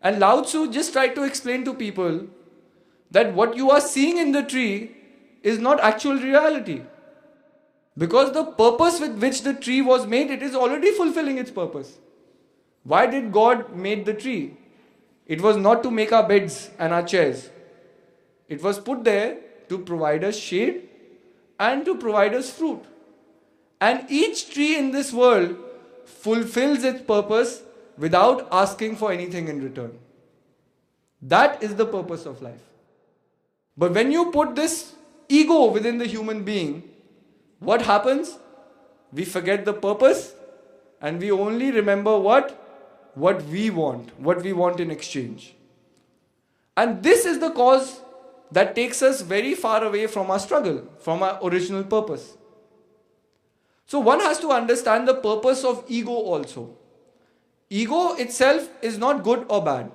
And Lao Tzu just tried to explain to people that what you are seeing in the tree is not actual reality. Because the purpose with which the tree was made, it is already fulfilling its purpose. Why did God make the tree? It was not to make our beds and our chairs. It was put there to provide us shade and to provide us fruit. And each tree in this world fulfills its purpose without asking for anything in return. That is the purpose of life. But when you put this ego within the human being, what happens? We forget the purpose and we only remember what we want in exchange. And this is the cause that takes us very far away from our struggle, from our original purpose. So one has to understand the purpose of ego also. Ego itself is not good or bad.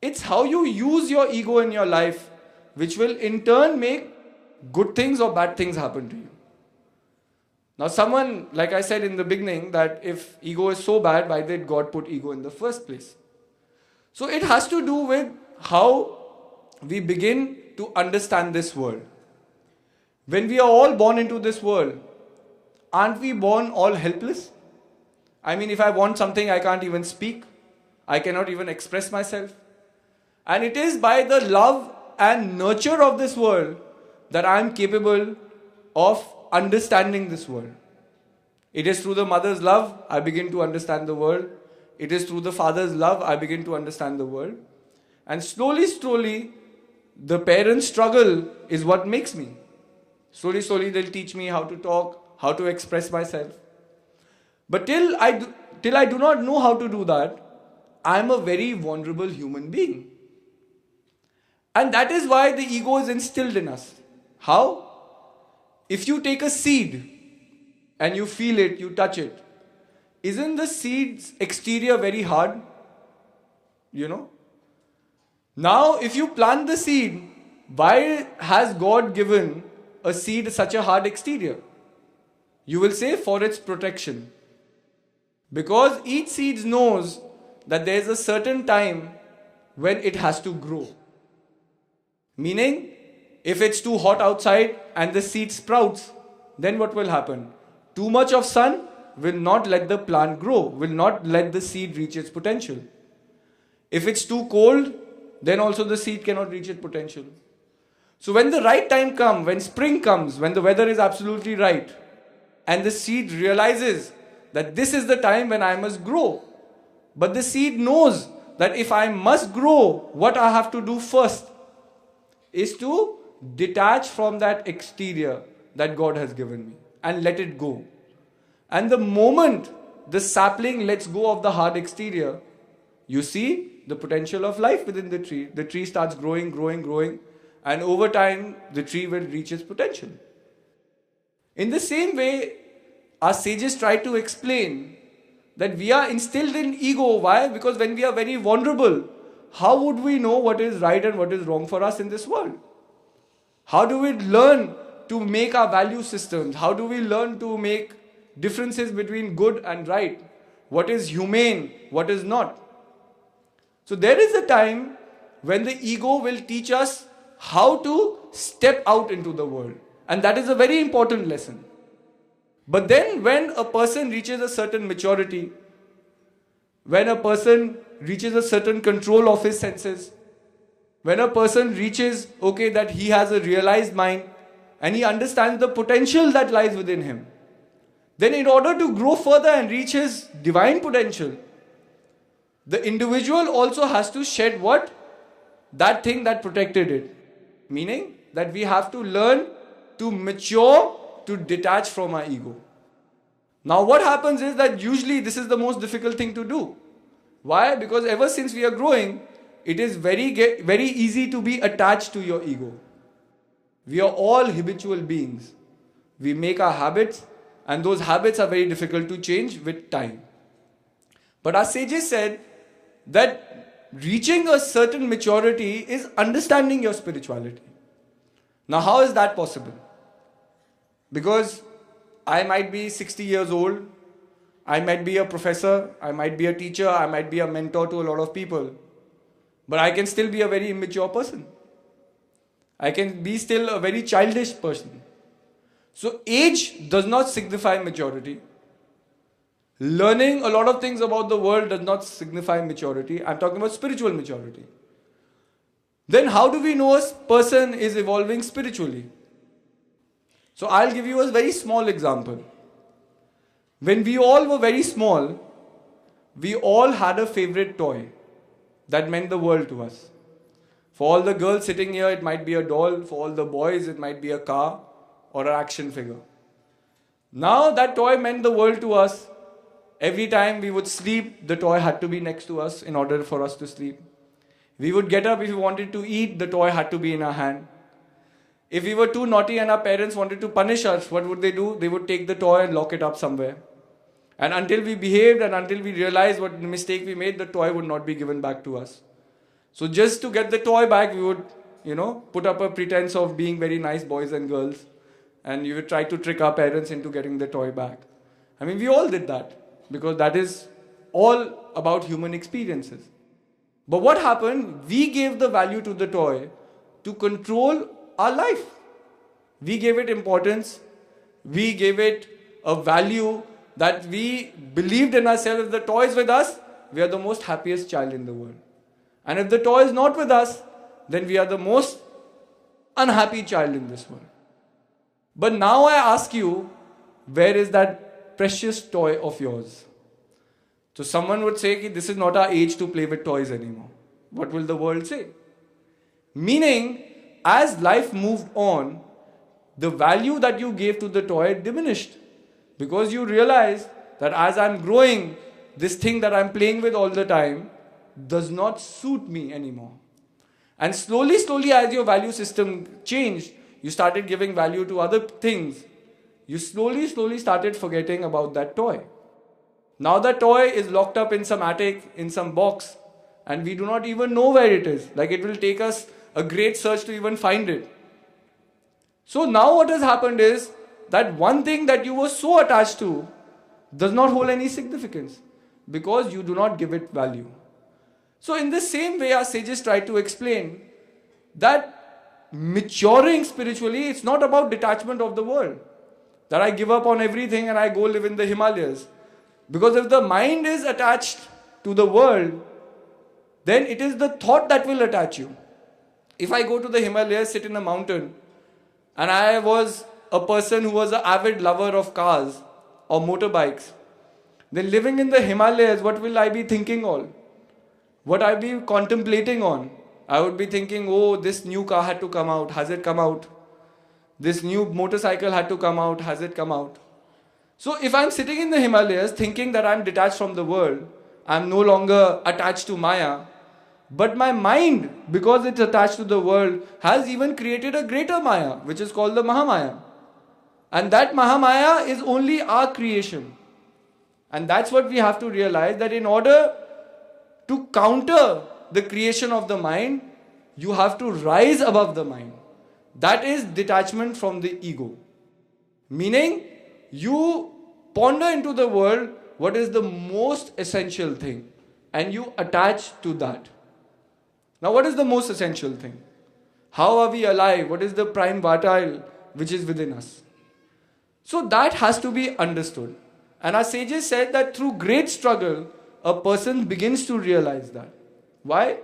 It's how you use your ego in your life, which will in turn make good things or bad things happen to you. Now someone, like I said in the beginning, that if ego is so bad, why did God put ego in the first place? So it has to do with how we begin to understand this world. When we are all born into this world, aren't we born all helpless? I mean, if I want something, I can't even speak. I cannot even express myself. And it is by the love and nurture of this world that I am capable of understanding this world. It is through the mother's love I begin to understand the world. It is through the father's love I begin to understand the world. And slowly, the parents' struggle is what makes me. Slowly, they'll teach me how to talk, how to express myself. But till I do not know how to do that, I am a very vulnerable human being. And that is why the ego is instilled in us. How? If you take a seed and you feel it, you touch it, isn't the seed's exterior very hard? Now, if you plant the seed, why has God given a seed such a hard exterior? You will say for its protection. Because each seed knows that there is a certain time when it has to grow. Meaning, if it's too hot outside and the seed sprouts, then what will happen? Too much of sun will not let the plant grow, will not let the seed reach its potential. If it's too cold, then also the seed cannot reach its potential. So when the right time comes, when spring comes, when the weather is absolutely right, and the seed realizes that this is the time when I must grow. But the seed knows that if I must grow, what I have to do first is to detach from that exterior that God has given me and let it go. And the moment the sapling lets go of the hard exterior, you see the potential of life within the tree. The tree starts growing, and over time the tree will reach its potential. In the same way, our sages try to explain that we are instilled in ego. Why? Because when we are very vulnerable, how would we know what is right and what is wrong for us in this world? How do we learn to make our value systems? How do we learn to make differences between good and right? What is humane? What is not? So there is a time when the ego will teach us how to step out into the world. And that is a very important lesson. But then when a person reaches a certain maturity, when a person reaches a certain control of his senses, when a person reaches, that he has a realized mind and he understands the potential that lies within him, then in order to grow further and reach his divine potential, the individual also has to shed what? That thing that protected it. Meaning that we have to learn to mature, to detach from our ego. Now what happens is that usually this is the most difficult thing to do. Why? Because ever since we are growing, it is very easy to be attached to your ego. We are all habitual beings. We make our habits, and those habits are very difficult to change with time. But our sages said that reaching a certain maturity is understanding your spirituality. Now how is that possible? Because I might be 60 years old, I might be a professor, I might be a teacher, I might be a mentor to a lot of people. But I can still be a very immature person. I can be still a very childish person. So age does not signify maturity. Learning a lot of things about the world does not signify maturity. I'm talking about spiritual maturity. Then how do we know a person is evolving spiritually? So I'll give you a very small example. When we all were very small, we all had a favorite toy that meant the world to us. For all the girls sitting here, it might be a doll. For all the boys, it might be a car or an action figure. Now that toy meant the world to us. Every time we would sleep, the toy had to be next to us in order for us to sleep. We would get up if we wanted to eat, the toy had to be in our hand. If we were too naughty and our parents wanted to punish us, what would they do? They would take the toy and lock it up somewhere. And until we behaved and until we realized what mistake we made, the toy would not be given back to us. So just to get the toy back, we would, put up a pretense of being very nice boys and girls. And you would try to trick our parents into getting the toy back. I mean, we all did that. Because that is all about human experiences. But what happened? We gave the value to the toy to control our life. We gave it importance. We gave it a value that we believed in ourselves. If the toy is with us, we are the most happiest child in the world. And if the toy is not with us, then we are the most unhappy child in this world. But now I ask you, where is that precious toy of yours? So someone would say, this is not our age to play with toys anymore. What will the world say? Meaning, as life moved on, the value that you gave to the toy diminished. Because you realize that as I'm growing, this thing that I'm playing with all the time does not suit me anymore. And slowly, as your value system changed, you started giving value to other things. You slowly started forgetting about that toy. Now that toy is locked up in some attic, in some box, and we do not even know where it is. Like it will take us a great search to even find it. So now what has happened is that one thing that you were so attached to does not hold any significance because you do not give it value. So in the same way, our sages try to explain that maturing spiritually, it's not about detachment of the world. That I give up on everything and I go live in the Himalayas. Because if the mind is attached to the world, then it is the thought that will attach you. If I go to the Himalayas, sit in a mountain, and I was a person who was an avid lover of cars or motorbikes, then living in the Himalayas, what will I be thinking on? What I be contemplating on? I would be thinking, oh, this new car had to come out. Has it come out? This new motorcycle had to come out. Has it come out? So if I'm sitting in the Himalayas thinking that I'm detached from the world, I'm no longer attached to Maya, but my mind, because it's attached to the world, has even created a greater Maya, which is called the Mahamaya. And that Mahamaya is only our creation. And that's what we have to realize, that in order to counter the creation of the mind, you have to rise above the mind. That is detachment from the ego. Meaning, you ponder into the world what is the most essential thing and you attach to that. Now, what is the most essential thing? How are we alive? What is the prime vital which is within us? So that has to be understood. And our sages said that through great struggle, a person begins to realize that. Why?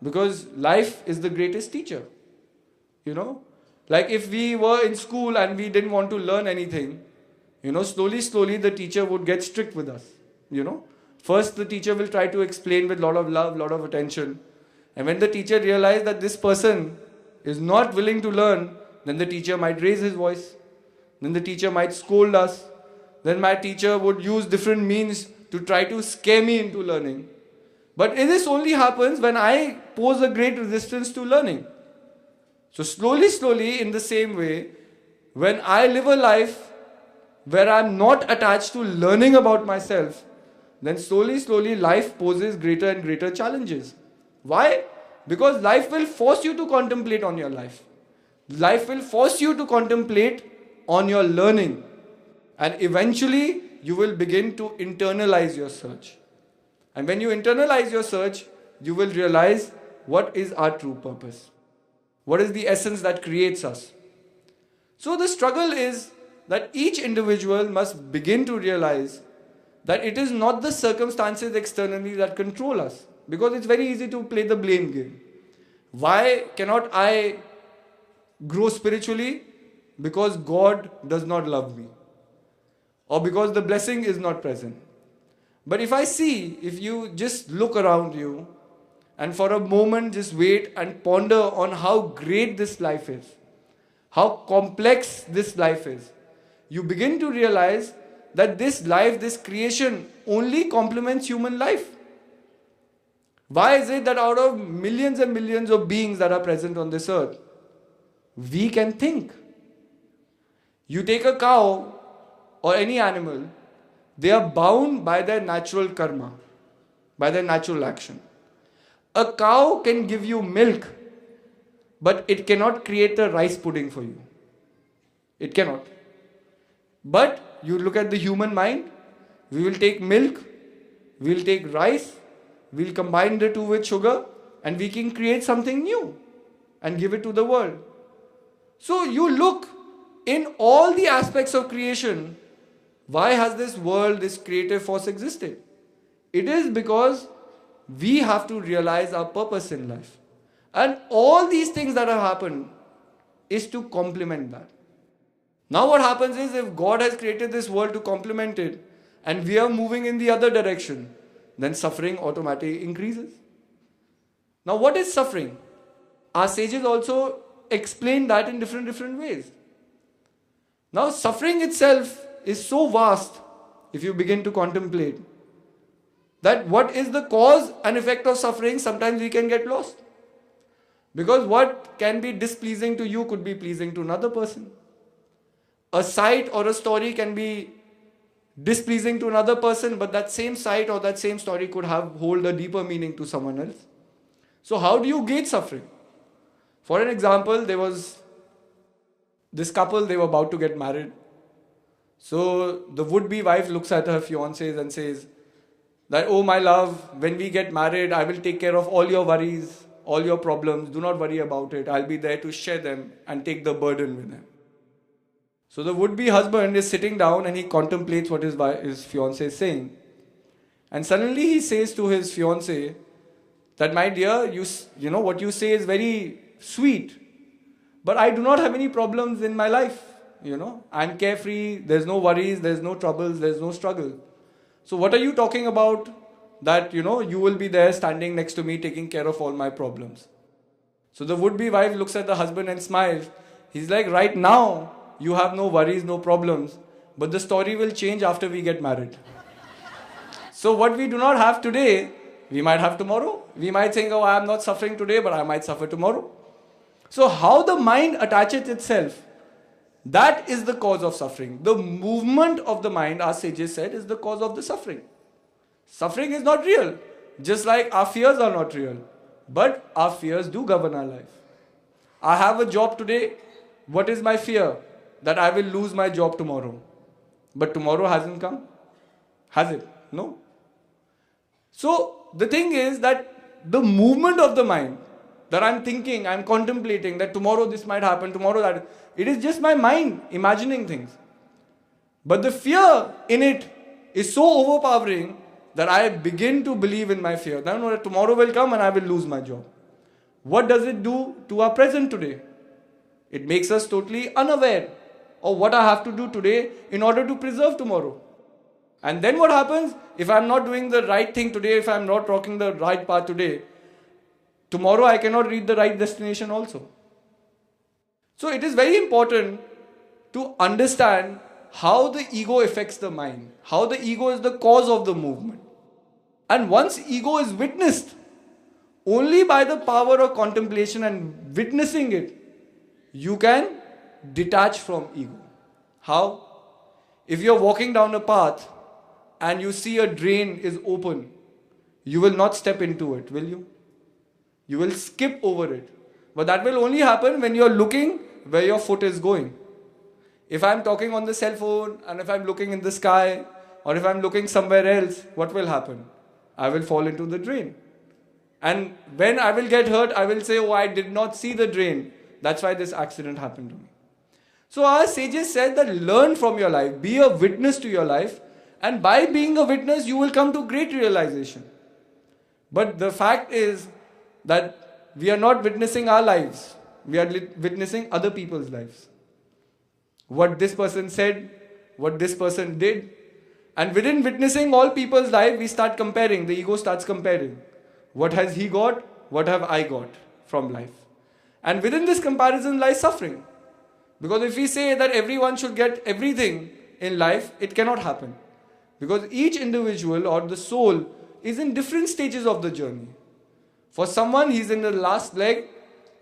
Because life is the greatest teacher. Like if we were in school and we didn't want to learn anything, slowly the teacher would get strict with us. First the teacher will try to explain with a lot of love, lot of attention. And when the teacher realizes that this person is not willing to learn, then the teacher might raise his voice. Then the teacher might scold us. Then my teacher would use different means to try to scare me into learning. But this only happens when I pose a great resistance to learning. So slowly, in the same way, when I live a life where I'm not attached to learning about myself, then slowly life poses greater and greater challenges. Why? Because life will force you to contemplate on your life. Life will force you to contemplate on your learning. And eventually, you will begin to internalize your search. And when you internalize your search, you will realize what is our true purpose. What is the essence that creates us? So the struggle is that each individual must begin to realize that it is not the circumstances externally that control us. Because it's very easy to play the blame game. Why cannot I grow spiritually? Because God does not love me. Or because the blessing is not present. But if you just look around you and for a moment just wait and ponder on how great this life is, how complex this life is, you begin to realize that this life, this creation only complements human life. Why is it that out of millions and millions of beings that are present on this earth, we can think? You take a cow or any animal, they are bound by their natural karma, by their natural action. A cow can give you milk, but it cannot create a rice pudding for you. It cannot. But you look at the human mind, we will take milk, we will take rice, we will combine the two with sugar, and we can create something new and give it to the world. So you look in all the aspects of creation, why has this world, this creative force existed? It is because we have to realize our purpose in life. And all these things that have happened is to complement that. Now what happens is, if God has created this world to complement it, and we are moving in the other direction, then suffering automatically increases. Now what is suffering? Our sages also explain that in different ways. Now suffering itself is so vast, if you begin to contemplate, that what is the cause and effect of suffering, sometimes we can get lost. Because what can be displeasing to you could be pleasing to another person. A sight or a story can be displeasing to another person, but that same sight or that same story could hold a deeper meaning to someone else. So how do you gauge suffering? For an example, there was this couple, they were about to get married. So the would-be wife looks at her fiancés and says that, "Oh my love, when we get married, I will take care of all your worries, all your problems. Do not worry about it. I'll be there to share them and take the burden with them." So the would-be husband is sitting down and he contemplates what his fiancée is saying. And suddenly he says to his fiancée that, "My dear, you know what you say is very sweet, but I do not have any problems in my life. I'm carefree, there's no worries, there's no troubles, there's no struggle. So what are you talking about that, you will be there standing next to me taking care of all my problems?" So the would-be wife looks at the husband and smiles. He's like, "Right now, you have no worries, no problems, but the story will change after we get married. So what we do not have today, we might have tomorrow. We might think, oh, I am not suffering today, but I might suffer tomorrow." So how the mind attaches itself, that is the cause of suffering. The movement of the mind, our sages said, is the cause of the suffering. Suffering is not real, just like our fears are not real. But our fears do govern our life. I have a job today. What is my fear? That I will lose my job tomorrow. But tomorrow hasn't come. Has it? No. So the thing is that the movement of the mind, that I'm thinking, I'm contemplating that tomorrow this might happen, tomorrow that, it is just my mind imagining things. But the fear in it is so overpowering that I begin to believe in my fear. That tomorrow will come and I will lose my job. What does it do to our present today? It makes us totally unaware of what I have to do today in order to preserve tomorrow. And then what happens? If I'm not doing the right thing today, if I'm not walking the right path today, tomorrow I cannot reach the right destination also. So it is very important to understand how the ego affects the mind, how the ego is the cause of the movement. And once ego is witnessed, only by the power of contemplation and witnessing it, you can detach from ego. How? If you're walking down a path and you see a drain is open, you will not step into it, will you? You will skip over it. But that will only happen when you're looking where your foot is going. If I'm talking on the cell phone and if I'm looking in the sky, or if I'm looking somewhere else, what will happen? I will fall into the drain. And when I will get hurt, I will say, oh, I did not see the drain. That's why this accident happened to me. So our sages said that learn from your life, be a witness to your life, and by being a witness, you will come to great realization. But the fact is that we are not witnessing our lives. We are witnessing other people's lives. What this person said, what this person did. And within witnessing all people's life, we start comparing. The ego starts comparing. What has he got? What have I got from life? And within this comparison lies suffering. Because if we say that everyone should get everything in life, it cannot happen. Because each individual or the soul is in different stages of the journey. For someone, he's in the last leg,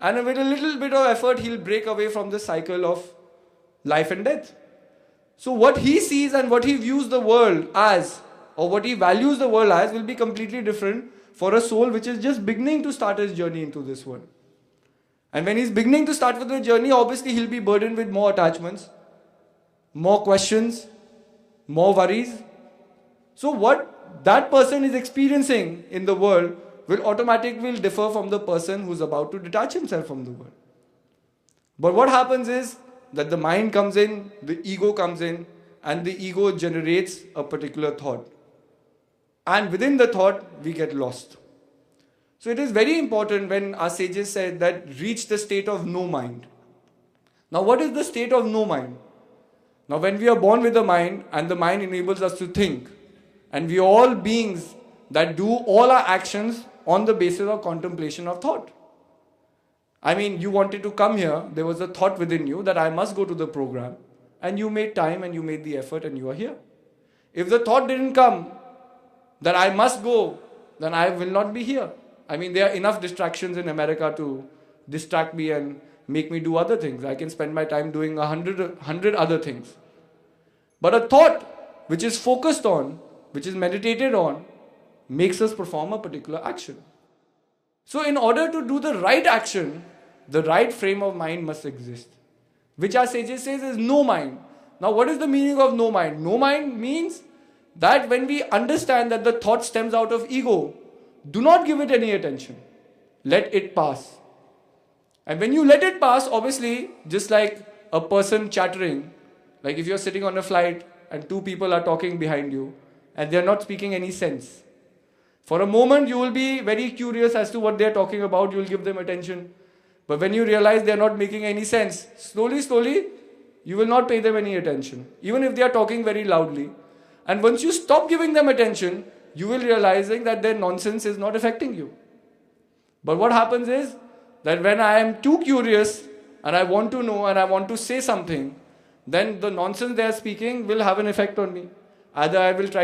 and with a little bit of effort, he'll break away from the cycle of life and death. So what he sees and what he views the world as, or what he values the world as, will be completely different for a soul which is just beginning to start his journey into this world. And when he's beginning to start with the journey, obviously he'll be burdened with more attachments, more questions, more worries. So what that person is experiencing in the world will automatically differ from the person who's about to detach himself from the world. But what happens is that the mind comes in, the ego comes in, and the ego generates a particular thought. And within the thought, we get lost. So it is very important when our sages said that reach the state of no mind. Now what is the state of no mind? Now when we are born with a mind, and the mind enables us to think, and we are all beings that do all our actions on the basis of contemplation of thought. I mean, you wanted to come here, there was a thought within you that I must go to the program, and you made time and you made the effort and you are here. If the thought didn't come that I must go, then I will not be here. I mean, there are enough distractions in America to distract me and make me do other things. I can spend my time doing 100 other things. But a thought which is focused on, which is meditated on, makes us perform a particular action. So in order to do the right action, the right frame of mind must exist. Which our sages says is no mind. Now what is the meaning of no mind? No mind means that when we understand that the thought stems out of ego, do not give it any attention. Let it pass. And when you let it pass, obviously, just like a person chattering, like if you're sitting on a flight and two people are talking behind you and they're not speaking any sense. For a moment, you will be very curious as to what they're talking about. You will give them attention. But when you realize they're not making any sense, slowly, you will not pay them any attention. Even if they are talking very loudly. And once you stop giving them attention, you will realizing that their nonsense is not affecting you. But what happens is that when I am too curious and I want to know and I want to say something, then the nonsense they are speaking will have an effect on me. Either I will try